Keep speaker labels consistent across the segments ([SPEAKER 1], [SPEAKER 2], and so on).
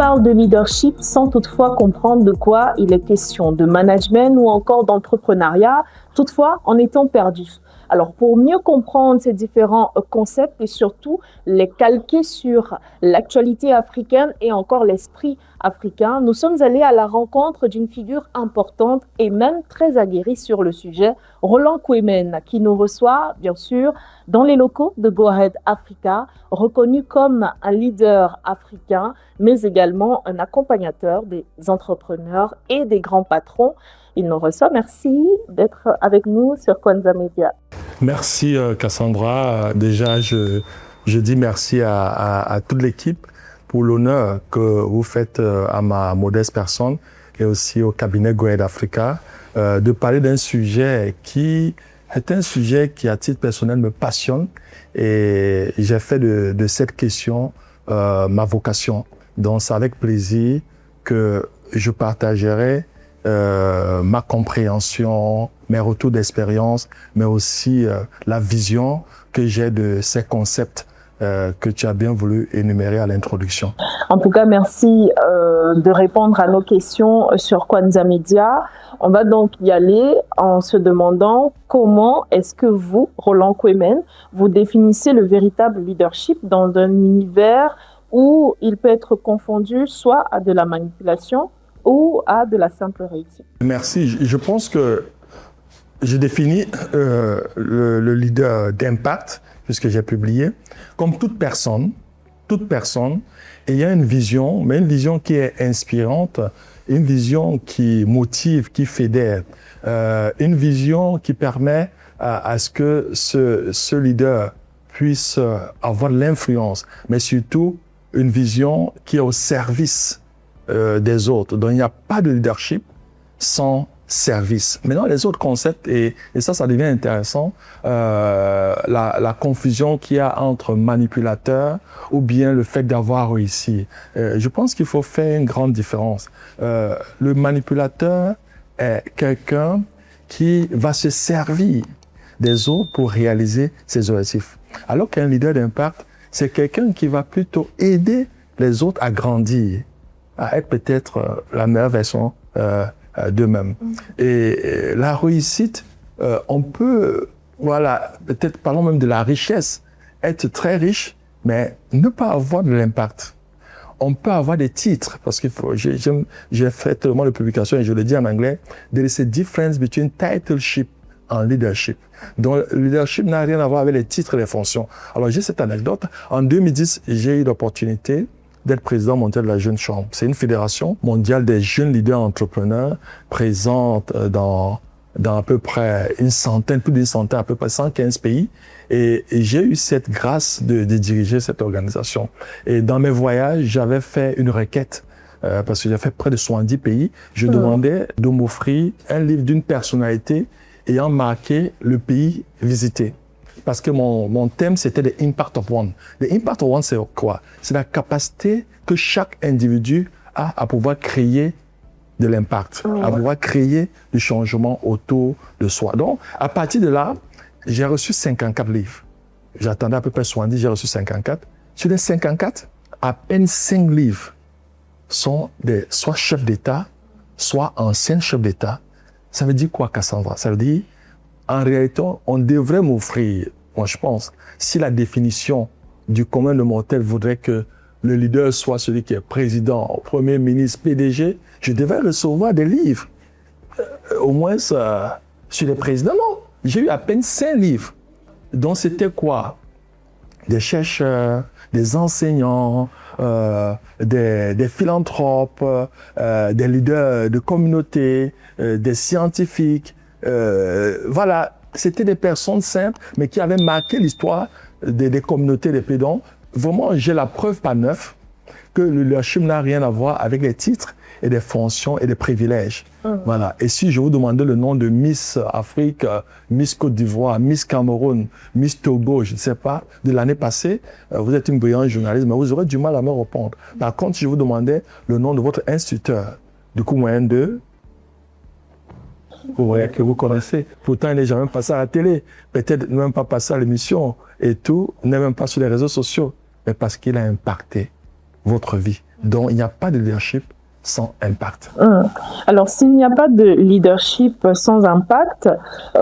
[SPEAKER 1] parle de leadership sans toutefois comprendre de quoi il est question, de management ou encore d'entrepreneuriat, toutefois en étant perdu. Alors, pour mieux comprendre ces différents concepts et surtout les calquer sur l'actualité africaine et encore l'esprit africain, nous sommes allés à la rencontre d'une figure importante et même très aguerrie sur le sujet, Roland Quémen, qui nous reçoit, bien sûr, dans les locaux de Go Ahead Africa, reconnu comme un leader africain, mais également un accompagnateur des entrepreneurs et des grands patrons. Il nous reçoit. Merci d'être avec nous sur Kwanza Media.
[SPEAKER 2] Merci Cassandra. Déjà, je dis merci à toute l'équipe pour l'honneur que vous faites à ma modeste personne et aussi au cabinet Go Ahead Africa de parler d'un sujet qui est un sujet qui, à titre personnel, me passionne et j'ai fait de cette question ma vocation. Donc, c'est avec plaisir que je partagerai ma compréhension, mes retours d'expérience, mais aussi la vision que j'ai de ces concepts que tu as bien voulu énumérer à l'introduction.
[SPEAKER 1] En tout cas, merci de répondre à nos questions sur Kwanza Media. On va donc y aller en se demandant comment est-ce que vous, Roland Quémen, vous définissez le véritable leadership dans un univers où il peut être confondu soit à de la manipulation ou à de la simple réussite.
[SPEAKER 2] Merci. Je pense que je définis le leader d'impact, puisque j'ai publié, comme toute personne ayant une vision, mais une vision qui est inspirante, une vision qui motive, qui fédère, une vision qui permet à ce que ce leader puisse avoir de l'influence, mais surtout une vision qui est au service des autres. Donc, il n'y a pas de leadership sans service. Maintenant, les autres concepts, et ça devient intéressant, la confusion qu'il y a entre manipulateur ou bien le fait d'avoir réussi. Je pense qu'il faut faire une grande différence. Le manipulateur est quelqu'un qui va se servir des autres pour réaliser ses objectifs. Alors qu'un leader d'impact, c'est quelqu'un qui va plutôt aider les autres à grandir, à être peut-être la meilleure version d'eux-mêmes. Et la réussite, on peut, voilà, peut-être parlons même de la richesse, être très riche, mais ne pas avoir de l'impact. On peut avoir des titres, parce qu'il faut, j'ai fait tellement de publications, et je le dis en anglais, there is a difference between titleship and leadership. Donc, le leadership n'a rien à voir avec les titres et les fonctions. Alors, j'ai cette anecdote. En 2010, j'ai eu l'opportunité d'être président mondial de la Jeune Chambre. C'est une fédération mondiale des jeunes leaders entrepreneurs présente dans à peu près une centaine, plus d'une centaine, à peu près 115 pays. Et j'ai eu cette grâce de diriger cette organisation. Et dans mes voyages, j'avais fait une requête parce que j'ai fait près de 70 pays. Je demandais de m'offrir un livre d'une personnalité ayant marqué le pays visité. Parce que mon thème, c'était the impact of one. The impact of one, c'est quoi? C'est la capacité que chaque individu a à pouvoir créer de l'impact, à pouvoir créer du changement autour de soi. Donc, à partir de là, j'ai reçu 54 livres. J'attendais à peu près 70, j'ai reçu 54. Sur les 54, à peine 5 livres sont soit chefs d'État, soit anciens chefs d'État. Ça veut dire quoi, Cassandra? Ça veut dire, en réalité, on devrait m'offrir, moi je pense, si la définition du commun de mortel voudrait que le leader soit celui qui est président, premier ministre, PDG, je devrais recevoir des livres. Au moins sur les présidents, non. J'ai eu à peine 5 livres. Donc c'était quoi? Des chercheurs, des enseignants, des philanthropes, des leaders de communauté, des scientifiques. Voilà, c'était des personnes simples, mais qui avaient marqué l'histoire des communautés des pays. Donc, vraiment, j'ai la preuve par neuf que le leadership n'a rien à voir avec les titres et des fonctions et des privilèges. Voilà. Et si je vous demandais le nom de Miss Afrique, Miss Côte d'Ivoire, Miss Cameroun, Miss Togo, je ne sais pas, de l'année passée, vous êtes une brillante journaliste, mais vous aurez du mal à me répondre. Par contre, si je vous demandais le nom de votre instituteur, du coup, moyen de... Vous voyez que vous connaissez. Pourtant, il n'est jamais passé à la télé. Peut-être même pas passé à l'émission et tout, n'est même pas sur les réseaux sociaux. Mais parce qu'il a impacté votre vie. Donc, il n'y a pas de leadership sans impact.
[SPEAKER 1] Alors, s'il n'y a pas de leadership sans impact,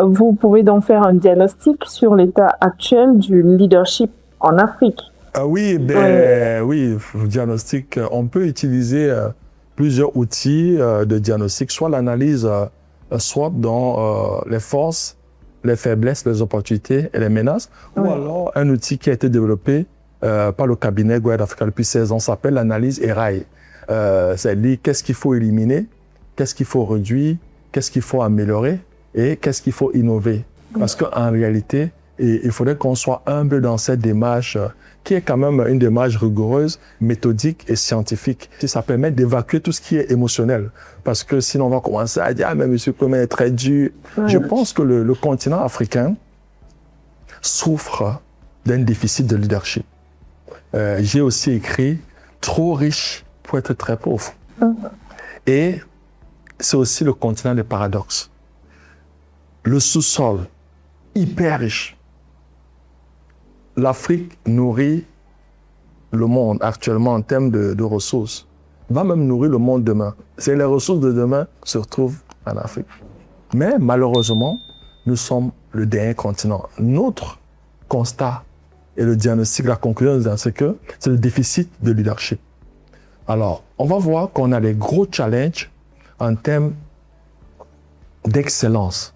[SPEAKER 1] vous pouvez donc faire un diagnostic sur l'état actuel du leadership en Afrique.
[SPEAKER 2] Oui, oui, diagnostic. On peut utiliser plusieurs outils de diagnostic, soit l'analyse SWOT dans les forces, les faiblesses, les opportunités et les menaces, ou alors un outil qui a été développé par le cabinet Guide Africa depuis 16 ans, s'appelle l'analyse ERAI. C'est-à-dire qu'est-ce qu'il faut éliminer, qu'est-ce qu'il faut réduire, qu'est-ce qu'il faut améliorer et qu'est-ce qu'il faut innover. Parce qu'en réalité, il faudrait qu'on soit humble dans cette démarche qui est quand même une démarche rigoureuse, méthodique et scientifique. Ça permet d'évacuer tout ce qui est émotionnel. Parce que sinon, on va commencer à dire « Ah, mais M. Kwame est très dur ». Je pense que le continent africain souffre d'un déficit de leadership. J'ai aussi écrit « Trop riche pour être très pauvre ». Et c'est aussi le continent des paradoxes. Le sous-sol, hyper riche. L'Afrique nourrit le monde actuellement en termes de ressources, va même nourrir le monde demain. C'est les ressources de demain se retrouvent en Afrique. Mais malheureusement, nous sommes le dernier continent. Notre constat et le diagnostic, la conclusion, c'est que c'est le déficit de leadership. Alors, on va voir qu'on a les gros challenges en termes d'excellence.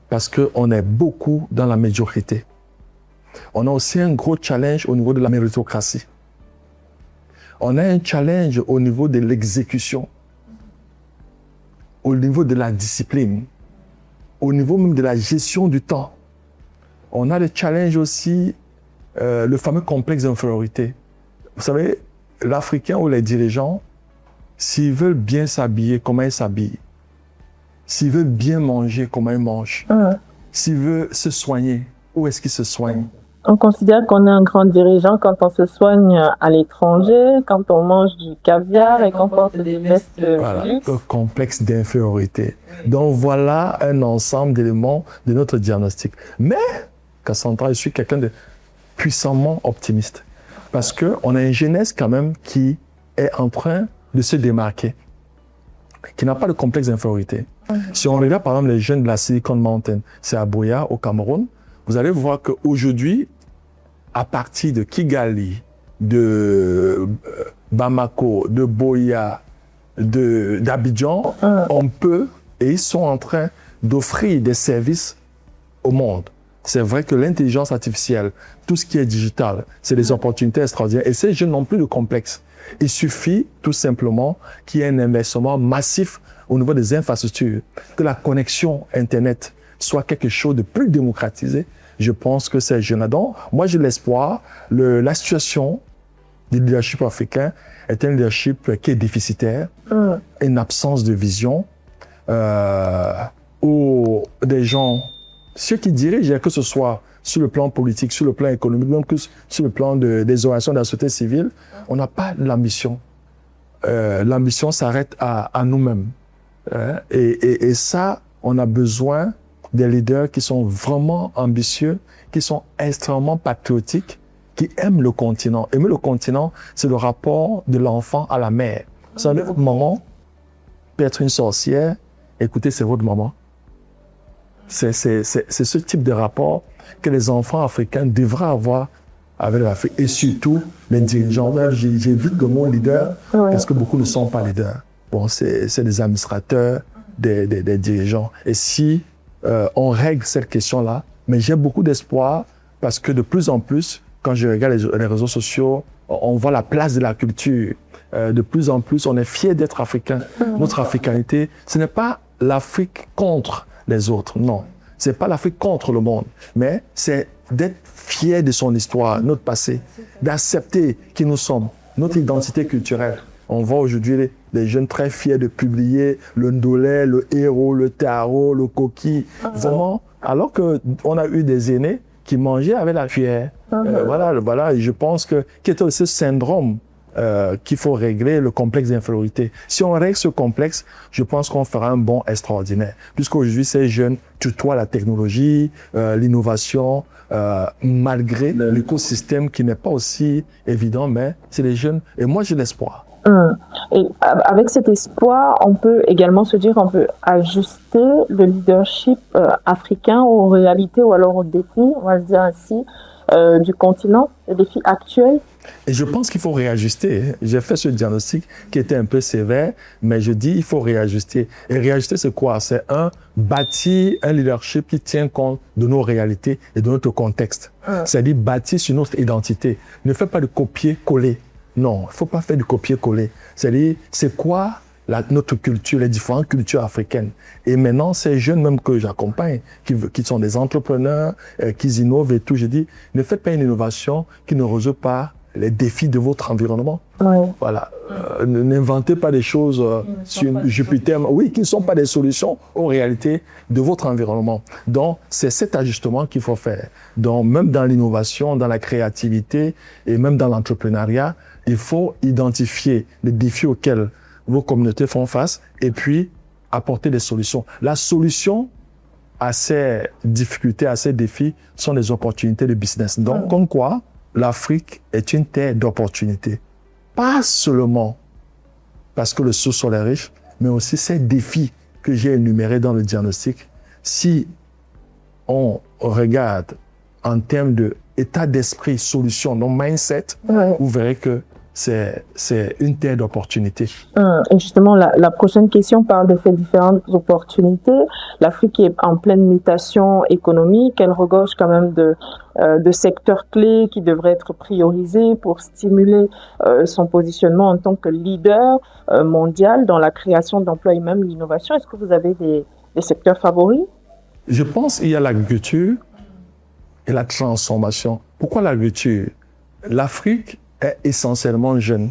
[SPEAKER 2] Parce qu'on est beaucoup dans la médiocrité. On a aussi un gros challenge au niveau de la méritocratie. On a un challenge au niveau de l'exécution, au niveau de la discipline, au niveau même de la gestion du temps. On a le challenge aussi, le fameux complexe d'infériorité. Vous savez, l'Africain ou les dirigeants, s'ils veulent bien s'habiller, comment ils s'habillent? S'ils veulent bien manger, comment ils mangent? S'ils veulent se soigner, où est-ce qu'ils se soignent?
[SPEAKER 1] On considère qu'on est un grand dirigeant quand on se soigne à l'étranger, quand on mange du caviar et qu'on porte des vestes luxe.
[SPEAKER 2] Le complexe d'infériorité. Donc voilà un ensemble d'éléments de notre diagnostic. Mais, Cassandra, je suis quelqu'un de puissamment optimiste. Parce qu'on a une jeunesse quand même qui est en train de se démarquer, qui n'a pas de complexe d'infériorité. Si on regarde par exemple les jeunes de la Silicon Mountain, c'est à Buea au Cameroun, vous allez voir qu'aujourd'hui, à partir de Kigali, de Bamako, de Buea, d'Abidjan, on peut, et ils sont en train d'offrir des services au monde. C'est vrai que l'intelligence artificielle, tout ce qui est digital, c'est des opportunités extraordinaires. Et ces jeunes n'ont plus de complexe. Il suffit tout simplement qu'il y ait un investissement massif au niveau des infrastructures, que la connexion Internet soit quelque chose de plus démocratisé. Je pense que ces jeunes-là, donc, moi j'ai l'espoir, la situation du leadership africain est un leadership qui est déficitaire, une absence de vision, où des gens, ceux qui dirigent, que ce soit sur le plan politique, sur le plan économique, même que sur le plan des organisations de la société civile, on n'a pas l'ambition. L'ambition s'arrête à nous-mêmes. Et ça, on a besoin des leaders qui sont vraiment ambitieux, qui sont extrêmement patriotiques, qui aiment le continent. Aimer le continent, c'est le rapport de l'enfant à la mère. Vous savez, votre maman peut être une sorcière, écoutez, c'est votre maman. C'est ce type de rapport que les enfants africains devraient avoir avec l'Afrique. Et surtout, les dirigeants. J'évite le mot leader parce que beaucoup ne sont pas leaders. Bon, c'est des administrateurs, des dirigeants. Et si on règle cette question-là, mais j'ai beaucoup d'espoir parce que de plus en plus, quand je regarde les réseaux sociaux, on voit la place de la culture. De plus en plus, on est fiers d'être africain. Notre africanité, ce n'est pas l'Afrique contre les autres, non. C'est pas l'Afrique contre le monde, mais c'est d'être fier de son histoire, notre passé, d'accepter qui nous sommes, notre identité culturelle. On voit aujourd'hui les jeunes très fiers de publier le Ndolé, le Héros, le Taro, le Koki. Vraiment, alors qu'on a eu des aînés qui mangeaient avec la cuillère. Voilà, et je pense qu'il y a aussi ce syndrome qu'il faut régler le complexe d'infériorité. Si on règle ce complexe, je pense qu'on fera un bond extraordinaire. Puisqu'aujourd'hui, ces jeunes tutoient la technologie, l'innovation, malgré l'écosystème qui n'est pas aussi évident, mais c'est les jeunes. Et moi, j'ai l'espoir.
[SPEAKER 1] Et avec cet espoir, on peut également se dire, on peut ajuster le leadership africain aux réalités ou alors aux défis, on va se dire ainsi, du continent, les défis actuels.
[SPEAKER 2] Et je pense qu'il faut réajuster. J'ai fait ce diagnostic qui était un peu sévère, mais je dis il faut réajuster. Et réajuster, c'est quoi? C'est bâtir un leadership qui tient compte de nos réalités et de notre contexte. C'est-à-dire bâtir sur notre identité. Ne fais pas de copier-coller. Non, il ne faut pas faire du copier-coller. C'est-à-dire, c'est quoi notre culture, les différentes cultures africaines. Et maintenant, ces jeunes même que j'accompagne, qui sont des entrepreneurs, qui innovent et tout, je dis, ne faites pas une innovation qui ne résout pas les défis de votre environnement.
[SPEAKER 1] Oui.
[SPEAKER 2] Voilà. N'inventez pas des choses sur Jupiter, oui, qui ne sont pas des solutions aux réalités de votre environnement. Donc, c'est cet ajustement qu'il faut faire. Donc, même dans l'innovation, dans la créativité et même dans l'entrepreneuriat, il faut identifier les défis auxquels vos communautés font face et puis apporter des solutions. La solution à ces difficultés, à ces défis, sont des opportunités de business. Donc, comme quoi, l'Afrique est une terre d'opportunités. Pas seulement parce que le sous-sol est riche, mais aussi ces défis que j'ai énumérés dans le diagnostic. Si on regarde en termes d'état d'esprit, solution, non mindset, vous verrez que c'est une terre d'opportunités.
[SPEAKER 1] Et justement, la prochaine question parle de ces différentes opportunités. L'Afrique est en pleine mutation économique. Elle regorge quand même de secteurs clés qui devraient être priorisés pour stimuler son positionnement en tant que leader mondial dans la création d'emplois et même l'innovation. Est-ce que vous avez des secteurs favoris?
[SPEAKER 2] Je pense qu'il y a l'agriculture et la transformation. Pourquoi l'agriculture? L'Afrique est essentiellement jeune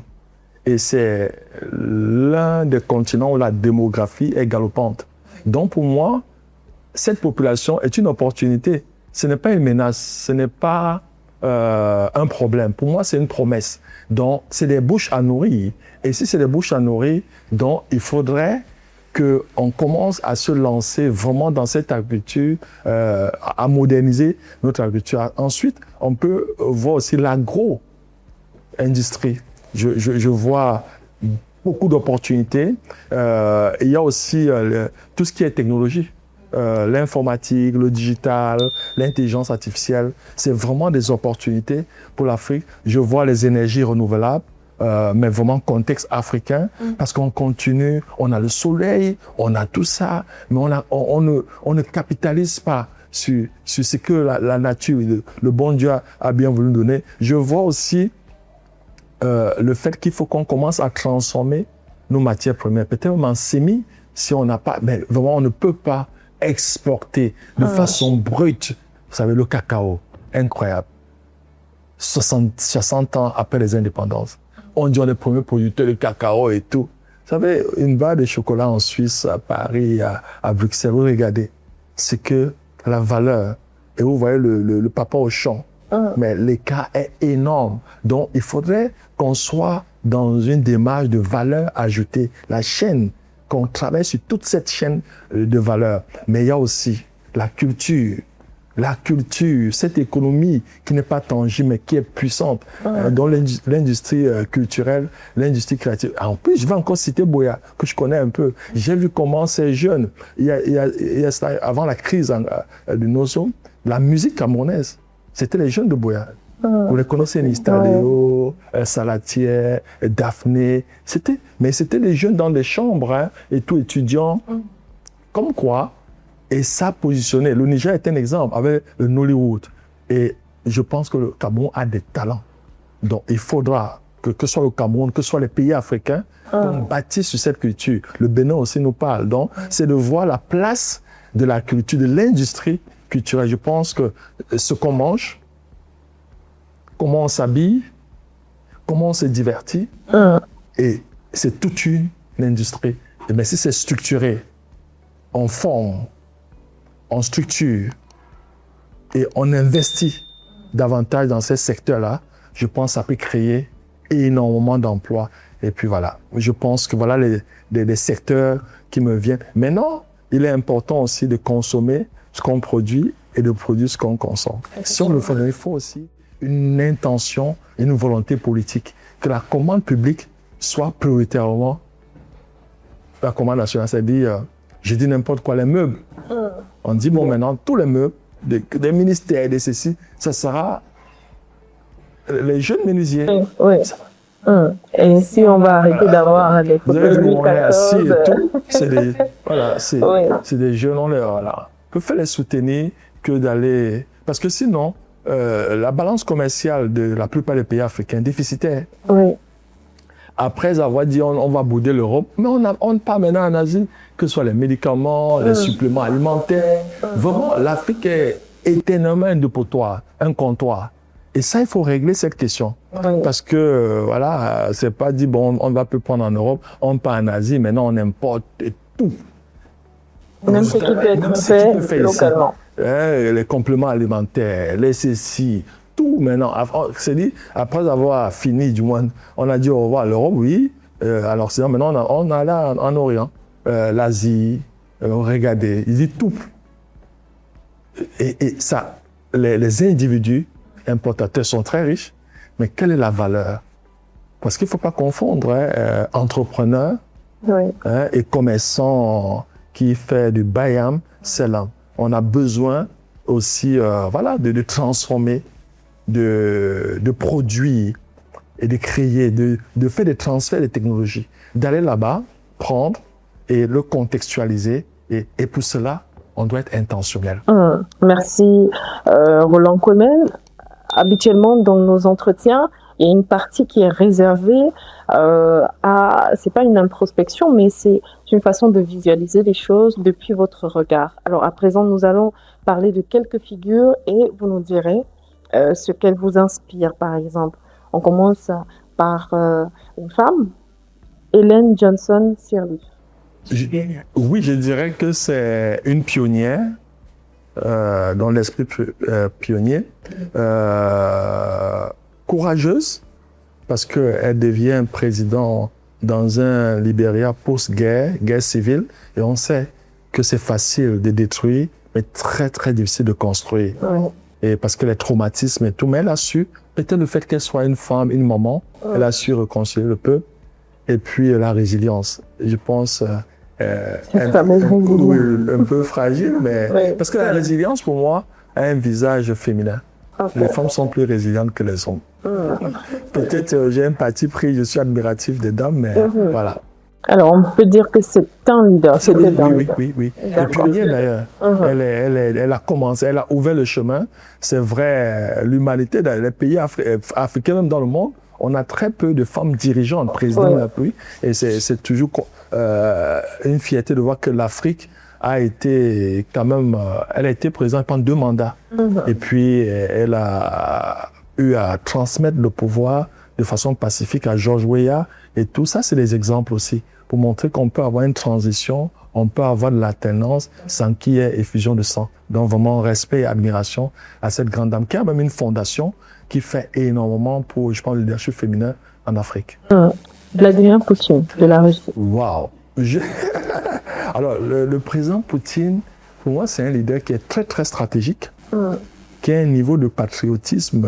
[SPEAKER 2] et c'est l'un des continents où la démographie est galopante. Donc pour moi, cette population est une opportunité. Ce n'est pas une menace, ce n'est pas un problème. Pour moi, c'est une promesse. Donc c'est des bouches à nourrir. Et si c'est des bouches à nourrir, donc il faudrait qu'on commence à se lancer vraiment dans cette agriculture, à moderniser notre agriculture. Ensuite, on peut voir aussi l'agro-industrie. Je vois beaucoup d'opportunités. Il y a aussi tout ce qui est technologie. L'informatique, le digital, l'intelligence artificielle. C'est vraiment des opportunités pour l'Afrique. Je vois les énergies renouvelables. Mais vraiment contexte africain, parce qu'on continue, on a le soleil, on a tout ça, mais on ne capitalise pas sur ce que la nature, le bon Dieu a bien voulu nous donner. Je vois aussi le fait qu'il faut qu'on commence à transformer nos matières premières, peut-être même en sémi, si on n'a pas, mais vraiment on ne peut pas exporter de façon brute. Vous savez, le cacao, incroyable. 60 ans après les indépendances. On dit on est les premiers producteurs de cacao et tout. Vous savez, une barre de chocolat en Suisse, à Paris, à Bruxelles, vous regardez, c'est que la valeur, et vous voyez le papa au champ, mais l'écart est énorme. Donc, il faudrait qu'on soit dans une démarche de valeur ajoutée. La chaîne, qu'on travaille sur toute cette chaîne de valeur. Mais il y a aussi la culture, cette économie qui n'est pas tangible, mais qui est puissante, dans l'industrie culturelle, l'industrie créative. En plus, je vais encore citer Buea, que je connais un peu. J'ai vu comment ces jeunes, avant la crise de Nozo, la musique camerounaise, c'était les jeunes de Buea. Vous les connaissez, Nistaleo, Salatier, Daphné. Mais c'était les jeunes dans les chambres, et tout, étudiants. Comme quoi, et ça positionné. Le Niger est un exemple avec le Nollywood. Et je pense que le Cameroun a des talents. Donc il faudra que ce soit le Cameroun, que ce soit les pays africains, qu'on bâtisse sur cette culture. Le Bénin aussi nous parle. Donc c'est de voir la place de la culture, de l'industrie culturelle. Je pense que ce qu'on mange, comment on s'habille, comment on se divertit, et c'est toute une industrie. Et bien si c'est structuré, on forme, on structure et on investit davantage dans ces secteurs-là, je pense que ça peut créer énormément d'emplois. Et puis voilà, je pense que voilà les secteurs qui me viennent. Maintenant, il est important aussi de consommer ce qu'on produit et de produire ce qu'on consomme. Si on le fait, il faut aussi une intention, une volonté politique, que la commande publique soit prioritairement la commande nationale. C'est-à-dire, je dis n'importe quoi, les meubles. On dit, bon, maintenant, tous les meubles, des ministères, des ceci, ça sera les jeunes menuisiers.
[SPEAKER 1] Oui. Et si on va arrêter d'avoir des photos de 2014...
[SPEAKER 2] et tout, c'est des, voilà, c'est des jeunes, voilà. On peut faire les soutenir que d'aller... Parce que sinon, la balance commerciale de la plupart des pays africains est déficitaire.
[SPEAKER 1] Oui.
[SPEAKER 2] Après avoir dit on va bouder l'Europe, mais on part maintenant en Asie, que ce soit les médicaments, les suppléments alimentaires. Vraiment, l'Afrique est éternellement un dépotoir, un comptoir. Et ça, il faut régler cette question.
[SPEAKER 1] Oui.
[SPEAKER 2] Parce que, voilà, c'est pas dit, bon, on va plus prendre en Europe, on part en Asie, maintenant on importe tout.
[SPEAKER 1] Même ce qui peut être fait localement.
[SPEAKER 2] Les compléments alimentaires, les ceci, tout maintenant. C'est dit, après avoir fini, du moins, on a dit au revoir à l'Europe, oui. Alors sinon, maintenant, on a là en Orient, l'Asie, regardez, il dit tout. Et ça, les individus importateurs sont très riches, mais quelle est la valeur? Parce qu'il ne faut pas confondre entrepreneurs et commerçants qui fait du bayam, selam. On a besoin aussi voilà, de transformer, de produire et de créer, de faire des transferts de technologies, d'aller là-bas, prendre et le contextualiser. Et pour cela, on doit être intentionnel.
[SPEAKER 1] Merci, Roland Comen. Habituellement, dans nos entretiens, il y a une partie qui est réservée c'est pas une introspection, mais c'est une façon de visualiser les choses depuis votre regard. Alors, à présent, nous allons parler de quelques figures et vous nous direz ce qu'elles vous inspirent, par exemple. On commence par une femme, Ellen Johnson Sirleaf.
[SPEAKER 2] Oui, je dirais que c'est une pionnière. Dans l'esprit pionnier, courageuse, parce qu'elle devient président dans un Libéria post-guerre, guerre civile, et on sait que c'est facile de détruire, mais très, très difficile de construire. Et parce que les traumatismes et tout, mais elle a su, peut-être le fait qu'elle soit une femme, une maman, elle a su reconstruire le peuple, et puis la résilience. Je pense... un peu fragile, mais parce que la résilience, pour moi, a un visage féminin. Les femmes sont plus résilientes que les hommes. Peut-être j'ai un parti pris, je suis admiratif des dames, mais voilà.
[SPEAKER 1] Alors, on peut dire que c'est un leader.
[SPEAKER 2] Oui. Et pionnière d'ailleurs. Elle a commencé, elle a ouvert le chemin. C'est vrai, l'humanité dans les pays africains, même dans le monde, on a très peu de femmes dirigeantes, présidentes de la pays. Et c'est toujours une fierté de voir que l'Afrique a été quand même, elle a été présidente pendant 2 mandats. Et puis, elle a eu à transmettre le pouvoir de façon pacifique à George Weah. Et tout ça, c'est des exemples aussi, pour montrer qu'on peut avoir une transition, on peut avoir de l'alternance sans qu'il y ait effusion de sang. Donc vraiment, respect et admiration à cette grande dame qui a même une fondation qui fait énormément pour, je pense, le leadership féminin en Afrique.
[SPEAKER 1] Vladimir Poutine, de la Russie.
[SPEAKER 2] Waouh! Alors, le président Poutine, pour moi, c'est un leader qui est très, très stratégique, qui a un niveau de patriotisme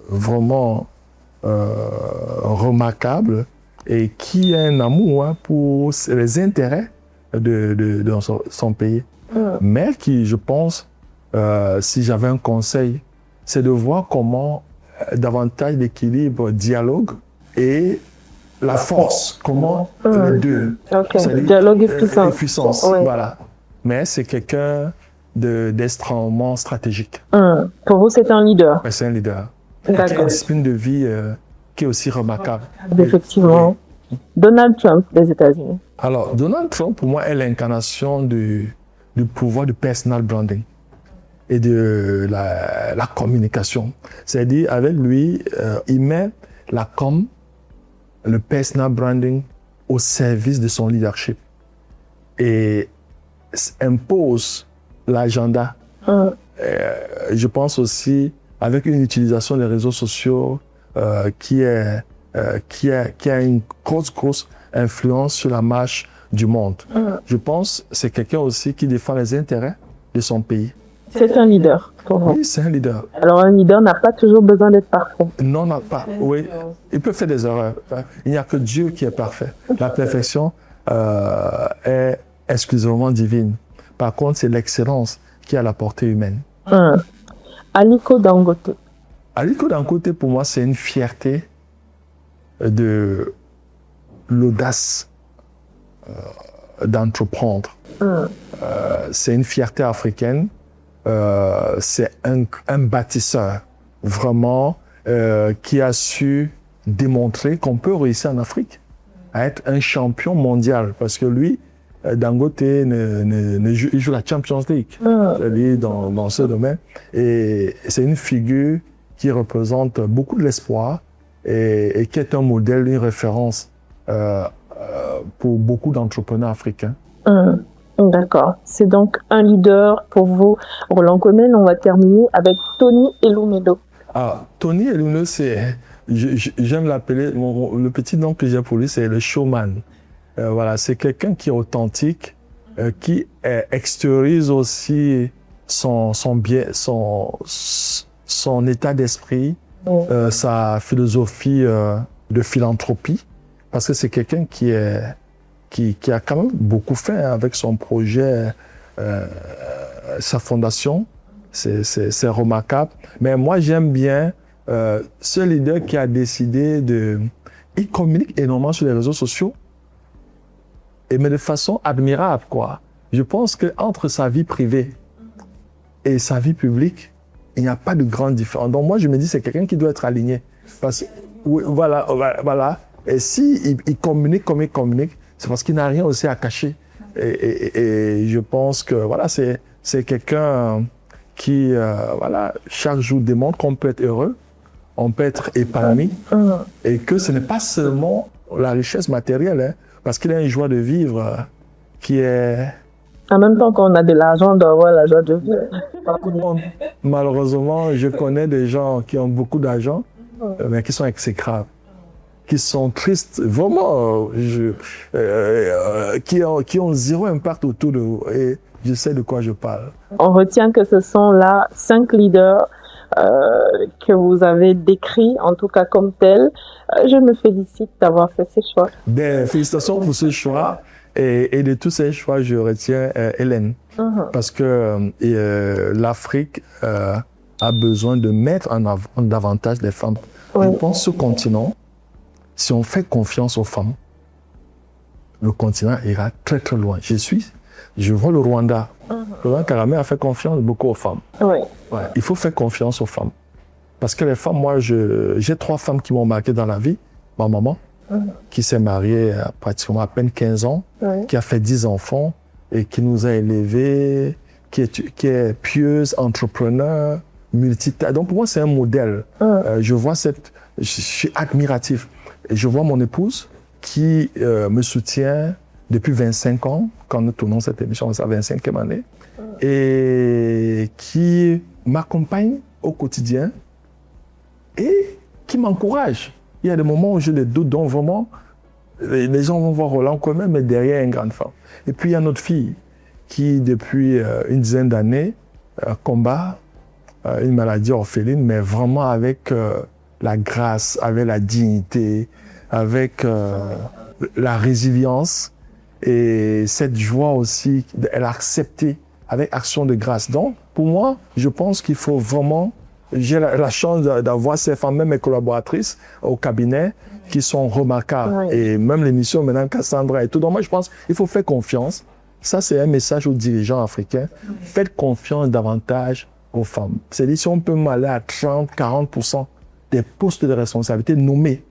[SPEAKER 2] vraiment remarquable et qui a un amour pour les intérêts de son pays. Mais qui, je pense, si j'avais un conseil, c'est de voir comment davantage d'équilibre, dialogue et la force, comment les deux.
[SPEAKER 1] Dialogue et puissance.
[SPEAKER 2] Voilà. Mais c'est quelqu'un d'extrêmement stratégique.
[SPEAKER 1] Pour vous, c'est un leader.
[SPEAKER 2] C'est un leader. Qui a une discipline de vie qui est aussi remarquable.
[SPEAKER 1] Effectivement. Donald Trump des États-Unis.
[SPEAKER 2] Alors, Donald Trump, pour moi, est l'incarnation du pouvoir du personal branding et de la communication. C'est-à-dire, avec lui, il met la com, le personal branding au service de son leadership et impose l'agenda. Je pense aussi, avec une utilisation des réseaux sociaux qui a une grosse influence sur la marche du monde. Je pense que c'est quelqu'un aussi qui défend les intérêts de son pays.
[SPEAKER 1] C'est un leader pour vous.
[SPEAKER 2] Oui, c'est un leader.
[SPEAKER 1] Alors un leader n'a pas toujours besoin d'être parfait.
[SPEAKER 2] Non, n'a pas. Oui, il peut faire des erreurs. Il n'y a que Dieu qui est parfait. La perfection est exclusivement divine. Par contre, c'est l'excellence qui a la portée humaine.
[SPEAKER 1] Aliko Dangote.
[SPEAKER 2] Aliko Dangote, pour moi, c'est une fierté de l'audace d'entreprendre. C'est une fierté africaine. C'est un bâtisseur, vraiment, qui a su démontrer qu'on peut réussir en Afrique à être un champion mondial. Parce que lui, Dangote, il joue la Champions League dans ce domaine. Et c'est une figure qui représente beaucoup de l'espoir et qui est un modèle, une référence pour beaucoup d'entrepreneurs africains.
[SPEAKER 1] D'accord. C'est donc un leader pour vous. Roland Comen, on va terminer avec Tony Elumelu.
[SPEAKER 2] Ah, Tony Elumelu, c'est, j'aime l'appeler, le petit nom que j'ai pour lui, c'est le showman. Voilà, c'est quelqu'un qui est authentique, qui extériorise aussi son état d'esprit, sa philosophie de philanthropie, parce que c'est quelqu'un qui a quand même beaucoup fait avec son projet, sa fondation. C'est remarquable. Mais moi, j'aime bien ce leader qui a décidé de... Il communique énormément sur les réseaux sociaux, mais de façon admirable, quoi. Je pense qu'entre sa vie privée et sa vie publique, il n'y a pas de grande différence. Donc moi, je me dis, c'est quelqu'un qui doit être aligné. Parce, oui, voilà. Et si il communique comme il communique, c'est parce qu'il n'a rien aussi à cacher. Et je pense que voilà, c'est quelqu'un qui, voilà, chaque jour démontre qu'on peut être heureux, on peut être épanoui, et que ce n'est pas seulement la richesse matérielle, hein, parce qu'il a une joie de vivre qui est...
[SPEAKER 1] En même temps qu'on a de l'argent, on doit avoir la joie de vivre.
[SPEAKER 2] Beaucoup de monde. Malheureusement, je connais des gens qui ont beaucoup d'argent, mais qui sont exécrables, qui sont tristes, vraiment, qui ont zéro impact autour de vous. Et je sais de quoi je parle.
[SPEAKER 1] On retient que ce sont là 5 leaders que vous avez décrits, en tout cas comme tels. Je me félicite d'avoir fait ces choix.
[SPEAKER 2] Félicitations pour ce choix. Et de tous ces choix, je retiens Hélène. Parce que l'Afrique a besoin de mettre en avant davantage les femmes. Je pense que ce continent, si on fait confiance aux femmes, le continent ira très très loin. Je vois le Rwanda. Le Rwanda Kagame a fait confiance beaucoup aux femmes. Il faut faire confiance aux femmes. Parce que les femmes, moi, j'ai 3 femmes qui m'ont marqué dans la vie. Ma maman, qui s'est mariée à pratiquement à peine 15 ans, qui a fait 10 enfants et qui nous a élevés, qui est pieuse, entrepreneur, multitâche. Donc pour moi, c'est un modèle. Je suis admiratif. Et je vois mon épouse qui me soutient depuis 25 ans, quand nous tournons cette émission, c'est la 25e année, et qui m'accompagne au quotidien et qui m'encourage. Il y a des moments où j'ai des doutes, donc vraiment, les gens vont voir Roland quand même, mais derrière une grande femme. Et puis il y a notre fille qui, depuis une dizaine d'années, combat une maladie orpheline, mais vraiment avec la grâce, avec la dignité, avec la résilience et cette joie aussi, elle a accepté avec action de grâce. Donc, pour moi, je pense qu'il faut vraiment... J'ai la chance d'avoir ces femmes, même mes collaboratrices au cabinet, qui sont remarquables. Et même l'émission maintenant, Cassandra et tout. Donc moi, je pense qu'il faut faire confiance. Ça, c'est un message aux dirigeants africains. Faites confiance davantage aux femmes. C'est-à-dire, si on peut aller à 30-40% des postes de responsabilité nommés.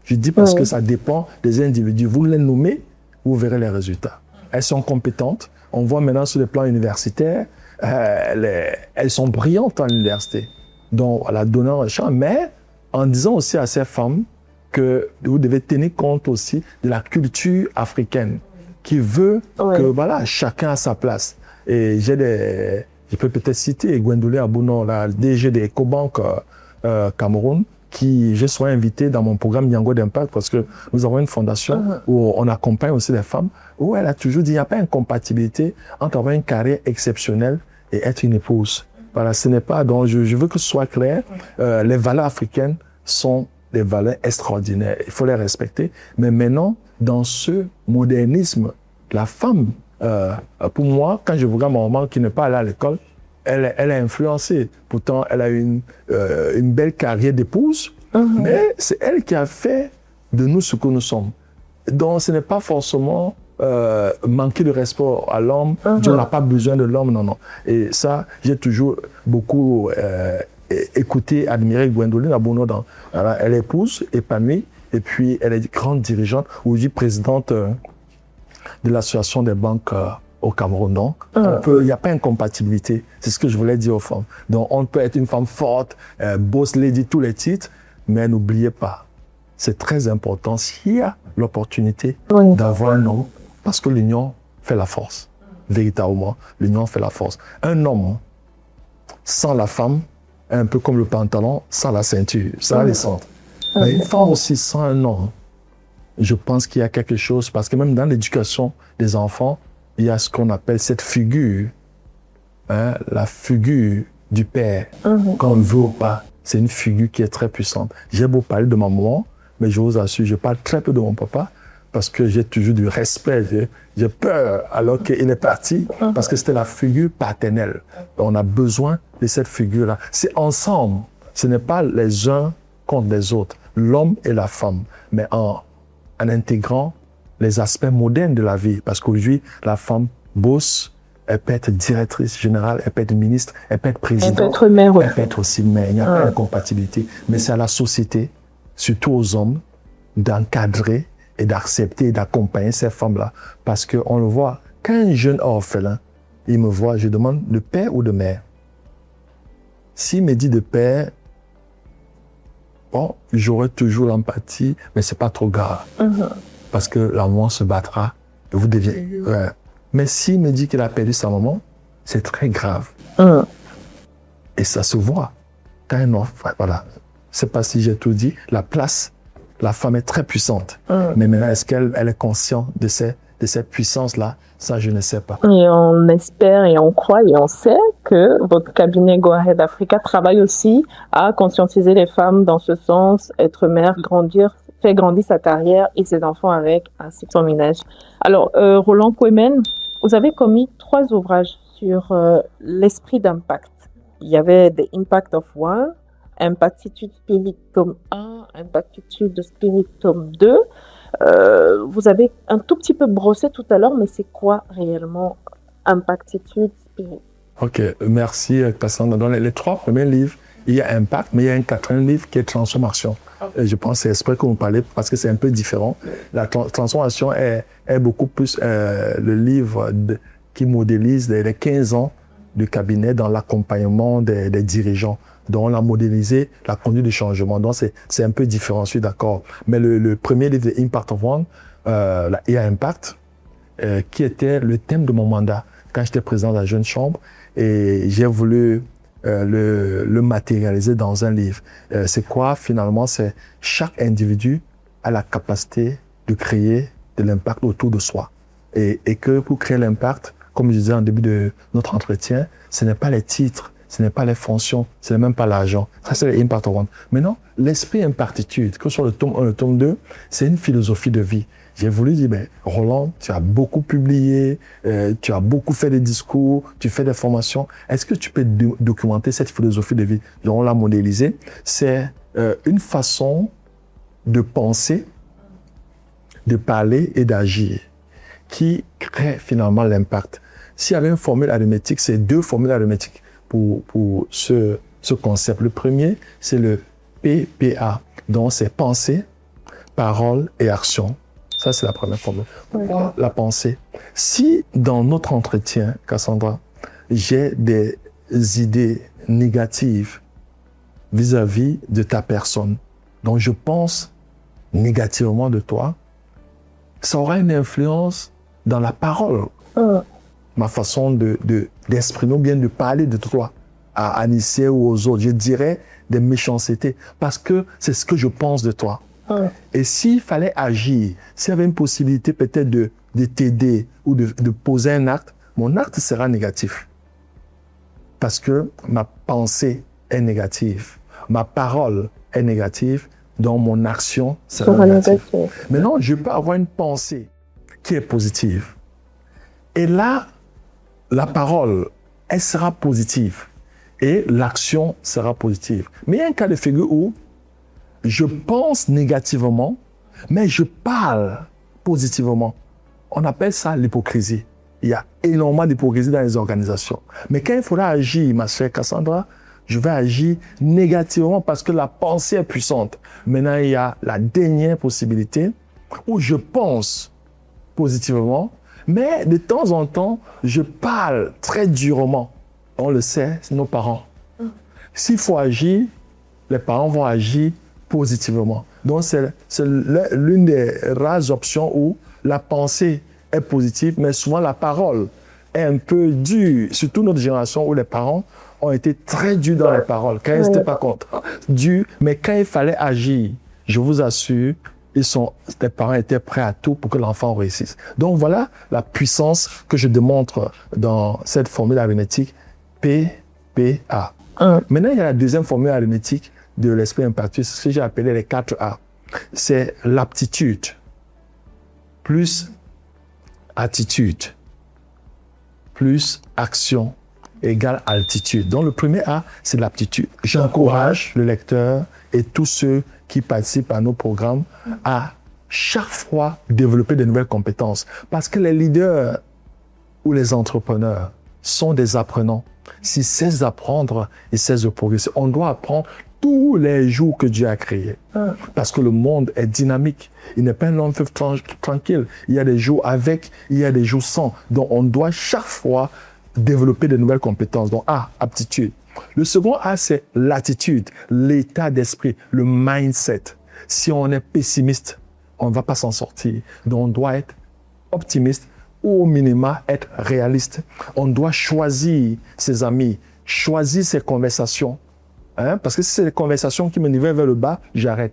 [SPEAKER 2] Je dis parce que ça dépend des individus. Vous les nommez, vous verrez les résultats. Elles sont compétentes. On voit maintenant sur le plan universitaire, elles sont brillantes à l'université. Donc, voilà, donnant un champ, mais en disant aussi à ces femmes que vous devez tenir compte aussi de la culture africaine qui veut que voilà, chacun a sa place. Et je peux peut-être citer Gwendoulé Abounon, la DG de EcoBank Cameroun, je sois invité dans mon programme Yango d'Impact parce que nous avons une fondation où on accompagne aussi les femmes, où elle a toujours dit il n'y a pas incompatibilité entre avoir une carrière exceptionnelle et être une épouse. Voilà, ce n'est pas, donc je veux que ce soit clair, les valeurs africaines sont des valeurs extraordinaires, il faut les respecter, mais maintenant, dans ce modernisme, la femme, pour moi, quand je regarde ma maman qui n'est pas allée à l'école, elle a influencé. Pourtant, elle a une belle carrière d'épouse, mais c'est elle qui a fait de nous ce que nous sommes. Donc, ce n'est pas forcément manquer de respect à l'homme. Dieu n'a pas besoin de l'homme, non. Et ça, j'ai toujours beaucoup écouté, admiré Gwendoline Abono. Elle est épouse, épanouie, et puis elle est grande dirigeante, aujourd'hui présidente de l'association des banques au Cameroun. Donc, il n'y a pas incompatibilité. C'est ce que je voulais dire aux femmes. Donc, on peut être une femme forte, boss lady, tous les titres, mais n'oubliez pas, c'est très important s'il y a l'opportunité d'avoir un homme, parce que l'union fait la force. Véritablement, l'union fait la force. Un homme sans la femme, un peu comme le pantalon, sans la ceinture, ça va descendre. Mais une femme aussi sans un homme, je pense qu'il y a quelque chose, parce que même dans l'éducation des enfants, il y a ce qu'on appelle cette figure, la figure du père, qu'on veut ou pas. C'est une figure qui est très puissante. J'ai beau parler de ma maman, mais je vous assure, je parle très peu de mon papa, parce que j'ai toujours du respect. J'ai peur alors qu'il est parti, parce que c'était la figure paternelle. On a besoin de cette figure-là. C'est ensemble. Ce n'est pas les uns contre les autres, l'homme et la femme, mais en intégrant les aspects modernes de la vie. Parce qu'aujourd'hui, la femme bosse, elle peut être directrice générale, elle peut être ministre, elle peut être présidente.
[SPEAKER 1] Elle peut être mère,
[SPEAKER 2] elle peut être aussi mère. Il n'y a pas d'incompatibilité. Mais c'est à la société, surtout aux hommes, d'encadrer et d'accepter et d'accompagner ces femmes-là. Parce qu'on le voit, quand un jeune orphelin, il me voit, je demande de père ou de mère. S'il me dit de père, bon, j'aurai toujours l'empathie, mais c'est pas trop grave. Parce que la maman se battra et vous deviez. Mais s'il me dit qu'il a perdu sa maman, c'est très grave. Et ça se voit. Quand un enfant, voilà. C'est pas si j'ai tout dit. La femme est très puissante. Mais maintenant, est-ce qu'elle est consciente de cette puissance-là? Ça, je ne sais pas.
[SPEAKER 1] Et on espère et on croit et on sait que votre cabinet Go Ahead Africa travaille aussi à conscientiser les femmes dans ce sens, être mère, faire grandir sa carrière et ses enfants avec, ainsi que son ménage. Alors, Roland Kouemen, vous avez commis 3 ouvrages sur l'esprit d'impact. Il y avait The Impact of One, Impactitude Spirit tome 1, Impactitude Spirit tome 2. Vous avez un tout petit peu brossé tout à l'heure, mais c'est quoi réellement Impactitude Spirit?
[SPEAKER 2] Ok, merci Cassandra. Dans les 3 premiers livres, il y a Impact, mais il y a un 4e livre qui est Transformation. Je pense que c'est exprès que vous parlez parce que c'est un peu différent. La transformation est beaucoup plus le livre qui modélise les 15 ans du cabinet dans l'accompagnement des dirigeants. Donc, on a modélisé la conduite du changement. Donc, c'est un peu différent, je suis d'accord. Mais le premier livre de Impact of One, il y a Impact, qui était le thème de mon mandat quand j'étais président de la Jeune Chambre. Et j'ai voulu le matérialiser dans un livre. C'est quoi, finalement? C'est chaque individu a la capacité de créer de l'impact autour de soi. Et que pour créer l'impact, comme je disais en début de notre entretien, ce n'est pas les titres, ce n'est pas les fonctions, ce n'est même pas l'argent. Ça, c'est l'Impact of One. Maintenant, l'esprit impartitude, que ce soit le tome 1, le tome 2, c'est une philosophie de vie. J'ai voulu dire, Roland, tu as beaucoup publié, tu as beaucoup fait des discours, tu fais des formations. Est-ce que tu peux documenter cette philosophie de vie? Donc, on l'a modélisée. C'est une façon de penser, de parler et d'agir qui crée finalement l'impact. S'il y avait une formule arithmétique, c'est 2 formules arithmétiques pour ce concept. Le premier, c'est le PPA. Donc, c'est pensée, parole et action. Ça, c'est la première formule. Pourquoi la pensée? Si dans notre entretien, Cassandra, j'ai des idées négatives vis-à-vis de ta personne, donc je pense négativement de toi, ça aura une influence dans la parole. Ma façon d'exprimer ou bien de parler de toi. à Anissé ou aux autres. Je dirais des méchancetés parce que c'est ce que je pense de toi. Et s'il fallait agir, s'il y avait une possibilité peut-être de t'aider ou de poser un acte, mon acte sera négatif. Parce que ma pensée est négative. Ma parole est négative, donc mon action sera négative. Maintenant, je peux avoir une pensée qui est positive. Et là, la parole, elle sera positive. Et l'action sera positive. Mais il y a un cas de figure où je pense négativement, mais je parle positivement. On appelle ça l'hypocrisie. Il y a énormément d'hypocrisie dans les organisations. Mais quand il faudra agir, ma chère Cassandra, je vais agir négativement parce que la pensée est puissante. Maintenant, il y a la dernière possibilité où je pense positivement, mais de temps en temps, je parle très durement. On le sait, c'est nos parents. S'il faut agir, les parents vont agir positivement. Donc, c'est l'une des rares options où la pensée est positive, mais souvent la parole est un peu dure. Surtout notre génération où les parents ont été très durs dans les paroles. Quand ils n'étaient pas contents, durs, mais quand il fallait agir, je vous assure, les parents étaient prêts à tout pour que l'enfant réussisse. Donc, voilà la puissance que je démontre dans cette formule arithmétique PPA. Maintenant, il y a la deuxième formule arithmétique de l'esprit imparti, c'est ce que j'ai appelé les 4 A. C'est l'aptitude plus attitude plus action égale altitude. Donc, le premier A, c'est l'aptitude. J'encourage le lecteur et tous ceux qui participent à nos programmes à chaque fois développer de nouvelles compétences. Parce que les leaders ou les entrepreneurs sont des apprenants. S'ils cessent d'apprendre, ils cessent de progresser. On doit apprendre tous les jours que Dieu a créé. Parce que le monde est dynamique. Il n'est pas un long fleuve tranquille. Il y a des jours avec, il y a des jours sans. Donc, on doit chaque fois développer de nouvelles compétences. Donc, A, aptitude. Le second A, c'est l'attitude, l'état d'esprit, le mindset. Si on est pessimiste, on ne va pas s'en sortir. Donc, on doit être optimiste ou au minima être réaliste. On doit choisir ses amis, choisir ses conversations. Parce que si c'est les conversations qui me nivellent vers le bas, j'arrête.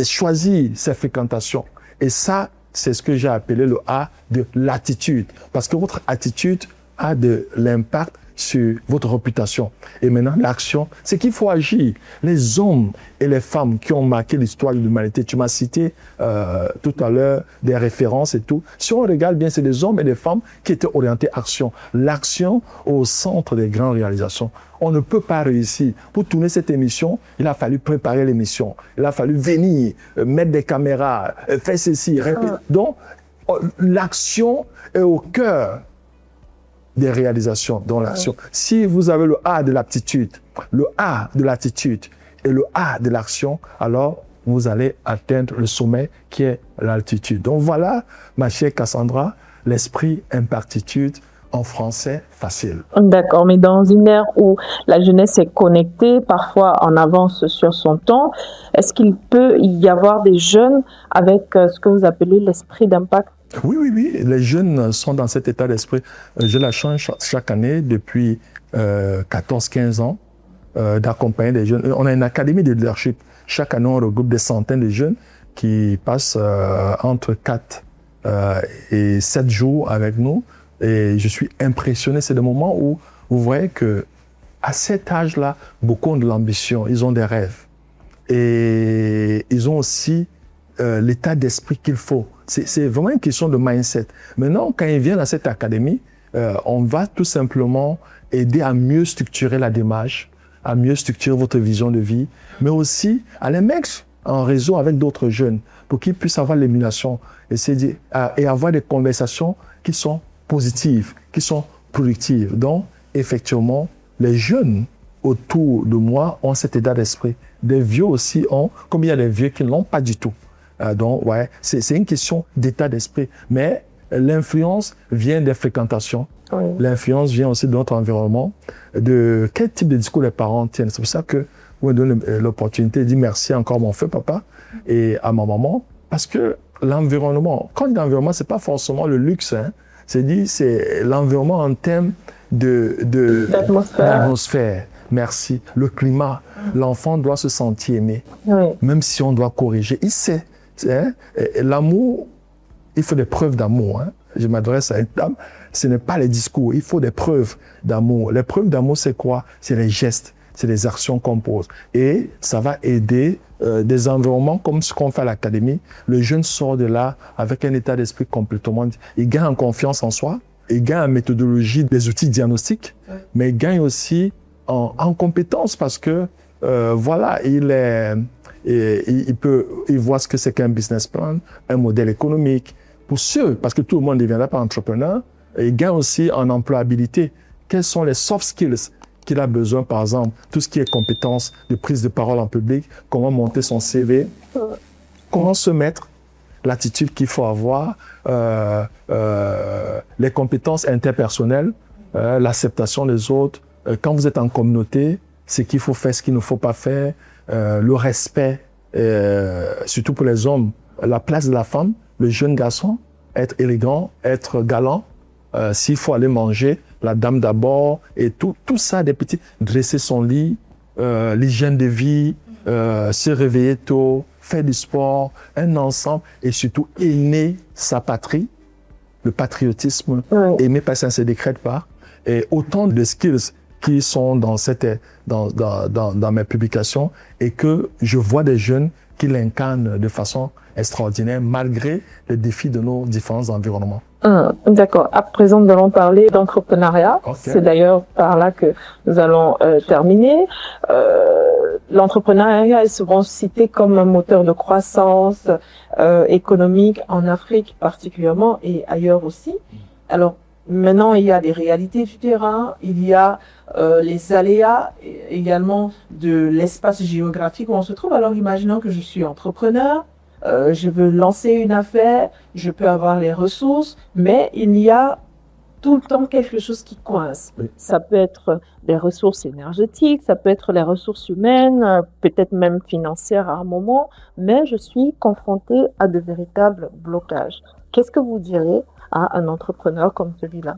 [SPEAKER 2] Choisir ses fréquentations. Et ça, c'est ce que j'ai appelé le A de l'attitude. Parce que votre attitude a de l'impact sur votre réputation. Et maintenant, l'action, c'est qu'il faut agir. Les hommes et les femmes qui ont marqué l'histoire de l'humanité, tu m'as cité tout à l'heure des références et tout. Si on regarde bien, c'est des hommes et des femmes qui étaient orientés action. L'action au centre des grandes réalisations. On ne peut pas réussir. Pour tourner cette émission, il a fallu préparer l'émission. Il a fallu venir, mettre des caméras, faire ceci, répéter. Donc, l'action est au cœur des réalisations dans l'action. Si vous avez le A de l'aptitude, le A de l'attitude et le A de l'action, alors vous allez atteindre le sommet qui est l'altitude. Donc voilà, ma chère Cassandra, l'esprit impartitude en français facile.
[SPEAKER 1] D'accord, mais dans une ère où la jeunesse est connectée, parfois en avance sur son temps, est-ce qu'il peut y avoir des jeunes avec ce que vous appelez l'esprit d'impact?
[SPEAKER 2] Oui. Les jeunes sont dans cet état d'esprit. J'ai la chance chaque année, depuis 14-15 ans, d'accompagner des jeunes. On a une académie de leadership. Chaque année, on regroupe des centaines de jeunes qui passent entre 4 et 7 jours avec nous. Et je suis impressionné. C'est le moment où vous voyez que à cet âge-là, beaucoup ont de l'ambition. Ils ont des rêves. Et ils ont aussi l'état d'esprit qu'il faut. C'est vraiment une question de mindset. Maintenant, quand ils viennent à cette académie, on va tout simplement aider à mieux structurer la démarche, à mieux structurer votre vision de vie, mais aussi à les mettre en réseau avec d'autres jeunes pour qu'ils puissent avoir l'émulation et avoir des conversations qui sont positives, qui sont productives. Donc, effectivement, les jeunes autour de moi ont cet état d'esprit. Des vieux aussi ont, comme il y a des vieux qui ne l'ont pas du tout. Donc, ouais, c'est une question d'état d'esprit. Mais l'influence vient des fréquentations. Oui. L'influence vient aussi de notre environnement, de quel type de discours les parents tiennent. C'est pour ça que vous me donnez l'opportunité de dire merci encore à mon feu papa et à ma maman. Parce que l'environnement, quand l'environnement, c'est pas forcément le luxe, hein. C'est l'environnement en termes
[SPEAKER 1] d'atmosphère.
[SPEAKER 2] Merci. Le climat. L'enfant doit se sentir aimé.
[SPEAKER 1] Oui.
[SPEAKER 2] Même si on doit corriger. Il sait. L'amour, il faut des preuves d'amour. Hein. Je m'adresse à une dame. Ce n'est pas les discours. Il faut des preuves d'amour. Les preuves d'amour, c'est quoi? C'est les gestes. C'est les actions qu'on pose. Et ça va aider des environnements comme ce qu'on fait à l'académie. Le jeune sort de là avec un état d'esprit complètement... Il gagne en confiance en soi. Il gagne en méthodologie des outils diagnostiques. Mais il gagne aussi en compétences parce que voilà, il voit ce que c'est qu'un business plan, un modèle économique. Pour ceux, parce que tout le monde ne deviendra pas entrepreneur, il gagne aussi en employabilité. Quels sont les soft skills qu'il a besoin, par exemple, tout ce qui est compétences de prise de parole en public, comment monter son CV, comment se mettre, l'attitude qu'il faut avoir, les compétences interpersonnelles, l'acceptation des autres, quand vous êtes en communauté, ce qu'il faut faire, ce qu'il ne faut pas faire, le respect, surtout pour les hommes, la place de la femme, le jeune garçon, être élégant, être galant, s'il faut aller manger, la dame d'abord, et tout ça, des petits, dresser son lit, l'hygiène de vie, se réveiller tôt, faire du sport, un ensemble, et surtout aimer sa patrie, le patriotisme, aimer parce que ça ne se décrète pas, et autant de skills qui sont dans mes publications et que je vois des jeunes qui l'incarnent de façon extraordinaire malgré les défis de nos différents environnements.
[SPEAKER 1] D'accord. À présent, nous allons parler d'entrepreneuriat. Okay. C'est d'ailleurs par là que nous allons terminer. L'entrepreneuriat est souvent cité comme un moteur de croissance économique en Afrique particulièrement et ailleurs aussi. Alors, maintenant, il y a les réalités du terrain, il y a les aléas également de l'espace géographique où on se trouve. Alors, imaginons que je suis entrepreneur, je veux lancer une affaire, je peux avoir les ressources, mais il y a tout le temps quelque chose qui coince. Oui. Ça peut être les ressources énergétiques, ça peut être les ressources humaines, peut-être même financières à un moment, mais je suis confrontée à de véritables blocages. Qu'est-ce que vous direz à un entrepreneur comme celui-là?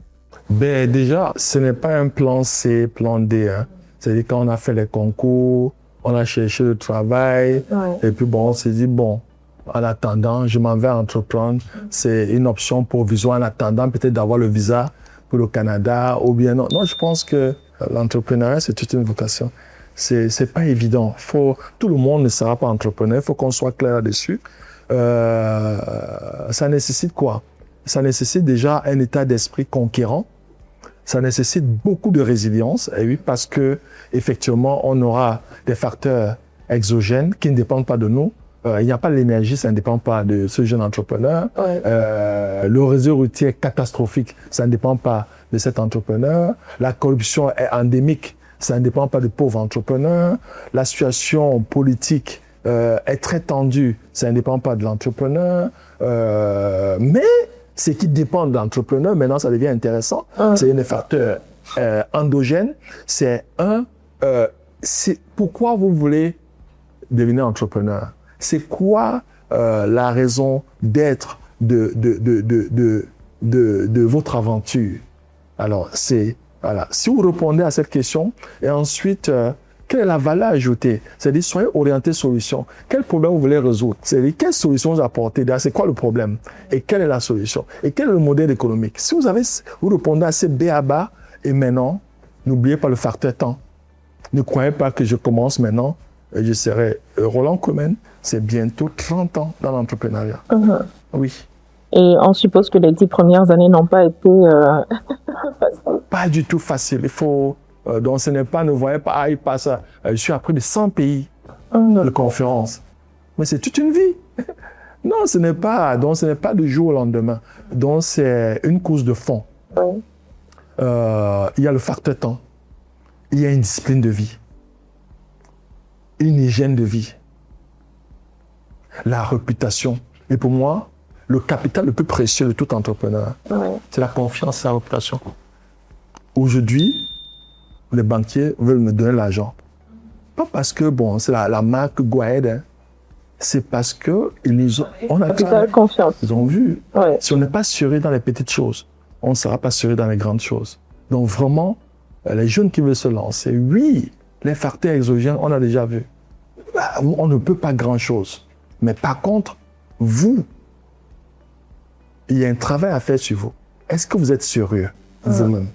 [SPEAKER 2] Ben déjà, ce n'est pas un plan C, plan D. Hein. C'est-à-dire quand on a fait les concours, on a cherché le travail, et puis bon, on s'est dit, bon, en attendant, je m'en vais entreprendre. C'est une option provisoire en attendant peut-être d'avoir le visa pour le Canada ou bien non. Non, je pense que l'entrepreneuriat, c'est toute une vocation. C'est pas évident. Tout le monde ne sera pas entrepreneur. Il faut qu'on soit clair là-dessus. Ça nécessite quoi? Ça nécessite déjà un état d'esprit conquérant. Ça nécessite beaucoup de résilience. Et oui, parce que effectivement, on aura des facteurs exogènes qui ne dépendent pas de nous. Il n'y a pas l'énergie, ça ne dépend pas de ce jeune entrepreneur. Ouais. Le réseau routier est catastrophique, ça ne dépend pas de cet entrepreneur. La corruption est endémique, ça ne dépend pas du pauvre entrepreneur. La situation politique est très tendue, ça ne dépend pas de l'entrepreneur. Mais ce qui dépend de l'entrepreneur, maintenant ça devient intéressant, c'est un facteur endogène. C'est pourquoi vous voulez devenir entrepreneur? C'est quoi la raison d'être de votre aventure? Alors, voilà. Si vous répondez à cette question, et ensuite, quelle est la valeur ajoutée? C'est-à-dire, soyez orienté solution. Quel problème vous voulez résoudre? C'est-à-dire, quelle solution vous apportez? C'est quoi le problème? Et quelle est la solution? Et quel est le modèle économique? Si vous répondez à ces B à bas, et maintenant, n'oubliez pas le facteur temps. Ne croyez pas que je commence maintenant. Je serai Roland Comen, c'est bientôt 30 ans dans l'entrepreneuriat. Oui.
[SPEAKER 1] Et on suppose que les 10 premières années n'ont pas été faciles.
[SPEAKER 2] Pas du tout facile. Il faut, donc ce n'est pas, ne voyez pas, il passe, je suis à près de 100 pays de conférences. Mais c'est toute une vie. Non, ce n'est pas du jour au lendemain. Donc c'est une course de fond. Oui. Il y a le facteur temps. Il y a une discipline de vie. Une hygiène de vie, la réputation. Et pour moi, le capital le plus précieux de tout entrepreneur, c'est la confiance et la réputation. Aujourd'hui, les banquiers veulent me donner l'argent. Pas parce que, bon, c'est la marque Guaed, hein. C'est parce que on a
[SPEAKER 1] confiance.
[SPEAKER 2] Ils ont vu. Ouais. Si on n'est pas assuré dans les petites choses, on ne sera pas assuré dans les grandes choses. Donc vraiment, les jeunes qui veulent se lancer, oui, les facteurs exogènes, on a déjà vu. On ne peut pas grand-chose. Mais par contre, vous, il y a un travail à faire sur vous. Est-ce que vous êtes sérieux vous-même?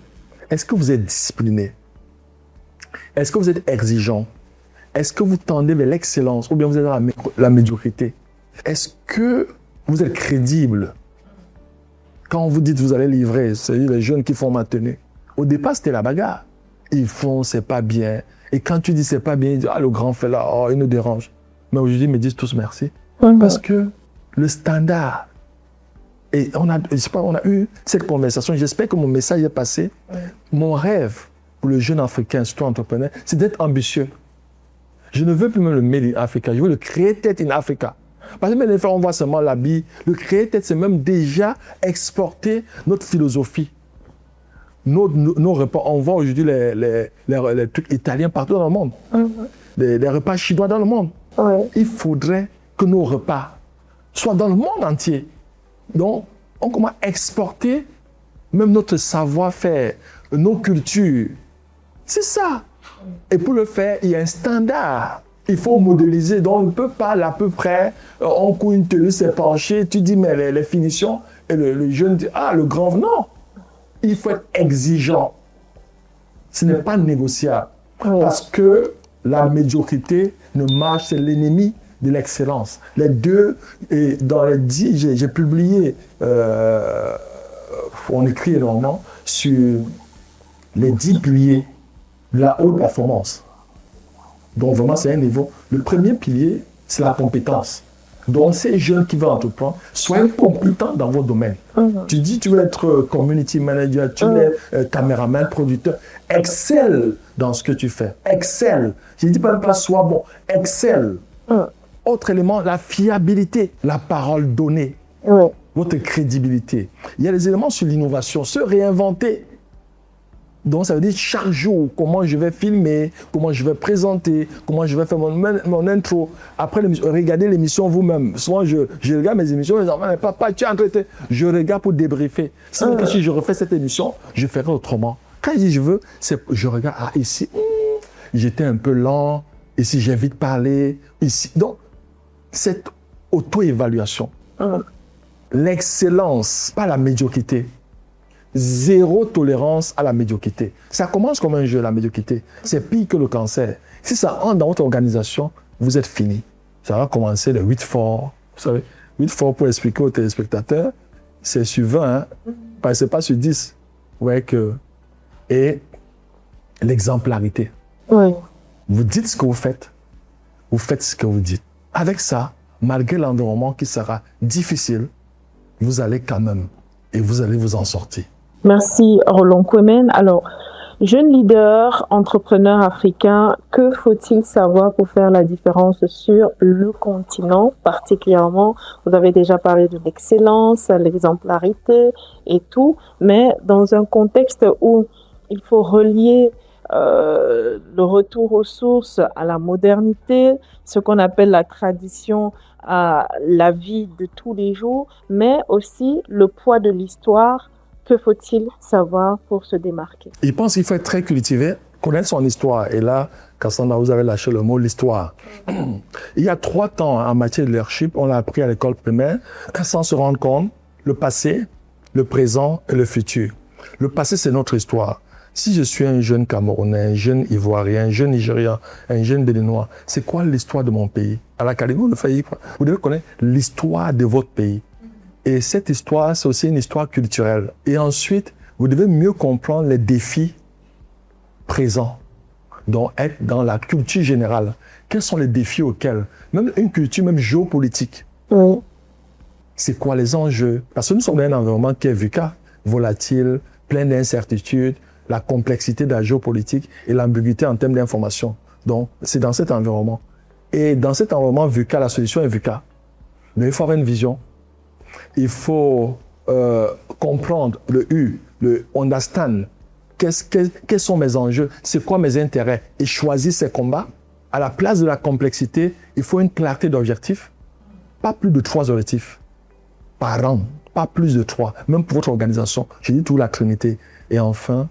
[SPEAKER 2] Est-ce que vous êtes discipliné? Est-ce que vous êtes exigeant? Est-ce que vous tendez vers l'excellence ou bien vous êtes dans la médiocrité? Est-ce que vous êtes crédible? Quand vous dites que vous allez livrer, c'est les jeunes qui font maintenir. Au départ, c'était la bagarre. Ils font, c'est pas bien. Et quand tu dis c'est pas bien, ils disent, ah, le grand fait là, oh, il nous dérange. Mais aujourd'hui, ils me disent tous merci. Parce que le standard, et on a eu cette conversation, j'espère que mon message est passé. Mon rêve pour le jeune Africain, surtout entrepreneur, c'est d'être ambitieux. Je ne veux plus même le Made in Africa, je veux le Created in Africa. Parce que même des fois, on voit seulement l'habit. Le Created, c'est même déjà exporter notre philosophie. Nos repas, on voit aujourd'hui les trucs italiens partout dans le monde. Les repas chinois dans le monde. Il faudrait que nos repas soient dans le monde entier. Donc, on commence à exporter même notre savoir-faire, nos cultures. C'est ça. Et pour le faire, il y a un standard. Il faut modéliser. Donc, on ne peut pas à peu près, on court une tenue, c'est penché, tu dis, mais les finitions, et le jeune dit, ah, le grand, non. Il faut être exigeant. Ce n'est pas négociable. Parce que la médiocrité ne marche, c'est l'ennemi de l'excellence. Les deux, et dans les 10, j'ai publié, on écrit énormément sur les 10 piliers de la haute performance. Donc vraiment, c'est un niveau. Le premier pilier, c'est la compétence. Donc ces jeunes qui veulent entreprendre, soyez compétents dans vos domaines. Tu dis, tu veux être community manager, tu veux être caméraman, producteur. Excelle dans ce que tu fais. Excelle. Je ne dis pas sois bon. Excelle. Autre élément, la fiabilité, la parole donnée, votre crédibilité. Il y a des éléments sur l'innovation, se réinventer. Donc, ça veut dire chaque jour, comment je vais filmer, comment je vais présenter, comment je vais faire mon intro. Après, regardez l'émission vous-même. Souvent, je regarde mes émissions, les enfants, papa, tu es en train de... Je regarde pour débriefer. Si je refais cette émission, je ferai autrement. Quand je dis je veux, je regarde, ah, ici, j'étais un peu lent, ici, j'ai vite parlé, ici. Donc, cette auto-évaluation, l'excellence, pas la médiocrité. Zéro tolérance à la médiocrité. Ça commence comme un jeu, la médiocrité. C'est pire que le cancer. Si ça entre dans votre organisation, vous êtes fini. Ça va commencer le 8-4. Vous savez, 8-4 pour expliquer aux téléspectateurs, c'est sur 20, hein? C'est pas sur 10. Ouais, et l'exemplarité. Vous dites ce que vous faites ce que vous dites. Avec ça, malgré l'environnement qui sera difficile, vous allez quand même, et vous allez vous en sortir.
[SPEAKER 1] Merci Roland Koumen. Alors, jeune leader, entrepreneur africain, que faut-il savoir pour faire la différence sur le continent particulièrement? Vous avez déjà parlé de l'excellence, l'exemplarité et tout, mais dans un contexte où il faut relier le retour aux sources à la modernité, ce qu'on appelle la tradition à la vie de tous les jours, mais aussi le poids de l'histoire. Que faut-il savoir pour se démarquer?
[SPEAKER 2] Il pense qu'il faut être très cultivé, connaître son histoire. Et là, Cassandra, vous avez lâché le mot l'histoire. Il y a 3 temps en matière de leadership, on l'a appris à l'école primaire, sans se rendre compte, le passé, le présent et le futur. Le passé, c'est notre histoire. Si je suis un jeune Camerounais, un jeune Ivoirien, un jeune Nigérien, un jeune Béninois, c'est quoi l'histoire de mon pays? À l'académie, vous devez connaître l'histoire de votre pays. Et cette histoire, c'est aussi une histoire culturelle. Et ensuite, vous devez mieux comprendre les défis présents. Donc, être dans la culture générale. Quels sont les défis auxquels, même une culture, même géopolitique, c'est quoi les enjeux? Parce que nous sommes dans un environnement qui est VUCA, volatile, plein d'incertitudes, la complexité de la géopolitique et l'ambiguïté en termes d'information. Donc, c'est dans cet environnement. Et dans cet environnement VUCA, la solution est VUCA. Mais il faut avoir une vision. Il faut comprendre le understand. Quels sont mes enjeux? C'est quoi mes intérêts? Et choisir ces combats. À la place de la complexité, il faut une clarté d'objectifs. Pas plus de 3 objectifs par an. Pas plus de 3. Même pour votre organisation. J'ai dit tout la Trinité. Et enfin,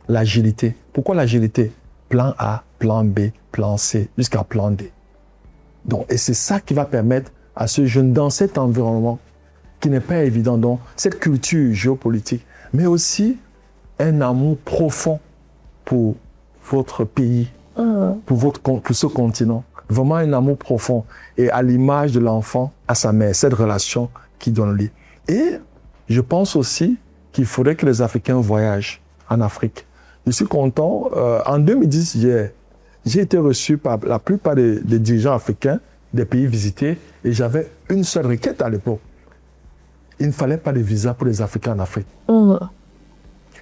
[SPEAKER 2] l'agilité. Pourquoi l'agilité? Plan A, plan B, plan C, jusqu'à plan D. Donc, et c'est ça qui va permettre à ce jeune, dans cet environnement qui n'est pas évident, donc cette culture géopolitique, mais aussi un amour profond pour votre pays, pour ce continent. Vraiment un amour profond. Et à l'image de l'enfant à sa mère, cette relation qui donne vie. Et je pense aussi qu'il faudrait que les Africains voyagent en Afrique. Je suis content. En 2010, j'ai été reçu par la plupart des dirigeants africains des pays visités et j'avais une seule requête à l'époque. Il ne fallait pas de visa pour les Africains en Afrique.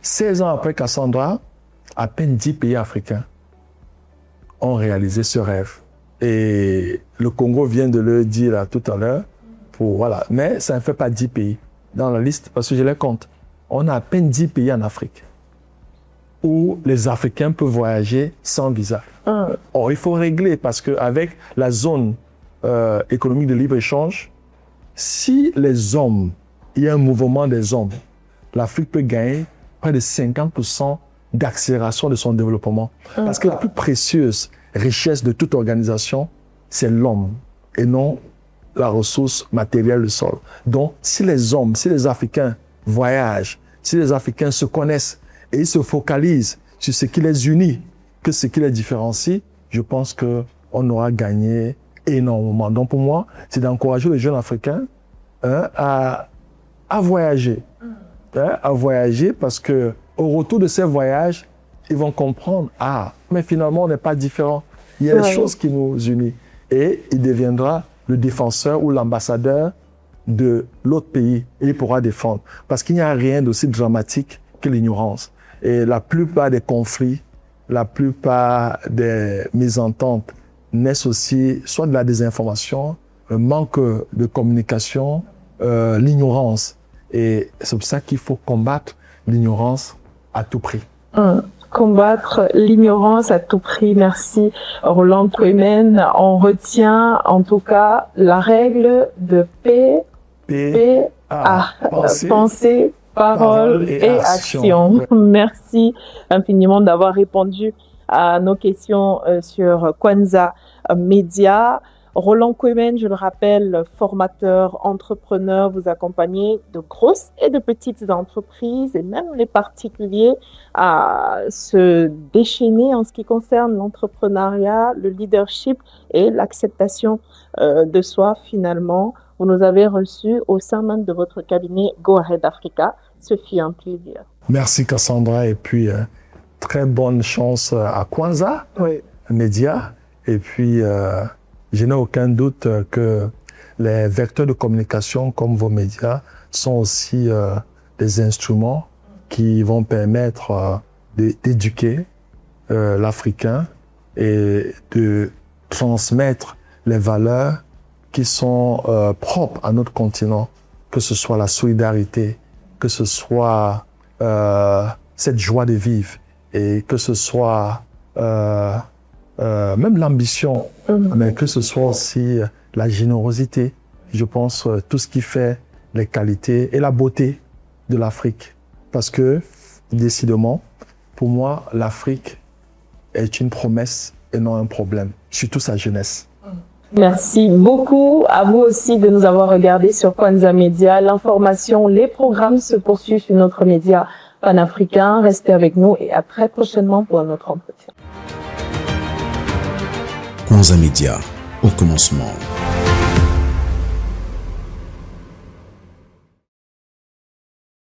[SPEAKER 2] 16 ans après Cassandra, à peine 10 pays africains ont réalisé ce rêve. Et le Congo vient de le dire là, tout à l'heure. Voilà. Mais ça ne fait pas 10 pays dans la liste parce que je les compte. On a à peine 10 pays en Afrique où les Africains peuvent voyager sans visa. Or, il faut régler parce qu'avec la zone économique de libre-échange, si les hommes, il y a un mouvement des hommes, l'Afrique peut gagner près de 50% d'accélération de son développement. Parce que la plus précieuse richesse de toute organisation, c'est l'homme et non la ressource matérielle du sol. Donc, si les hommes, si les Africains voyagent, si les Africains se connaissent et ils se focalisent sur ce qui les unit, que ce qui les différencie, je pense qu'on aura gagné énormément. Donc, pour moi, c'est d'encourager les jeunes Africains à voyager. À voyager parce que au retour de ces voyages, ils vont comprendre, mais finalement, on n'est pas différents. Il y a des choses qui nous unissent. Et il deviendra le défenseur ou l'ambassadeur de l'autre pays et il pourra défendre. Parce qu'il n'y a rien d'aussi dramatique que l'ignorance. Et la plupart des conflits, la plupart des mésententes naissent aussi soit de la désinformation, un manque de communication, l'ignorance. Et c'est pour ça qu'il faut combattre l'ignorance à tout prix.
[SPEAKER 1] Combattre l'ignorance à tout prix. Merci, Roland Kwémen. On retient en tout cas la règle de PA. Pensée, parole et action. Merci infiniment d'avoir répondu à nos questions sur Kwanza Media. Roland Kwémen, je le rappelle, formateur, entrepreneur, vous accompagnez de grosses et de petites entreprises et même les particuliers à se déchaîner en ce qui concerne l'entrepreneuriat, le leadership et l'acceptation de soi finalement. Vous nous avez reçus au sein même de votre cabinet Go Ahead Africa. Ce fut un plaisir.
[SPEAKER 2] Merci Cassandra et puis très bonne chance à Kwanza Media et puis je n'ai aucun doute que les vecteurs de communication comme vos médias sont aussi des instruments qui vont permettre d'éduquer l'Africain et de transmettre les valeurs qui sont propres à notre continent, que ce soit la solidarité, que ce soit cette joie de vivre et que ce soit même l'ambition, mais que ce soit aussi la générosité. Je pense tout ce qui fait les qualités et la beauté de l'Afrique. Parce que, décidément, pour moi, l'Afrique est une promesse et non un problème, surtout sa jeunesse.
[SPEAKER 1] Merci beaucoup à vous aussi de nous avoir regardés sur Kwanza Media. L'information, les programmes se poursuivent sur notre média panafricain. Restez avec nous et à très prochainement pour un autre entretien.
[SPEAKER 3] Kwanza Media, au commencement.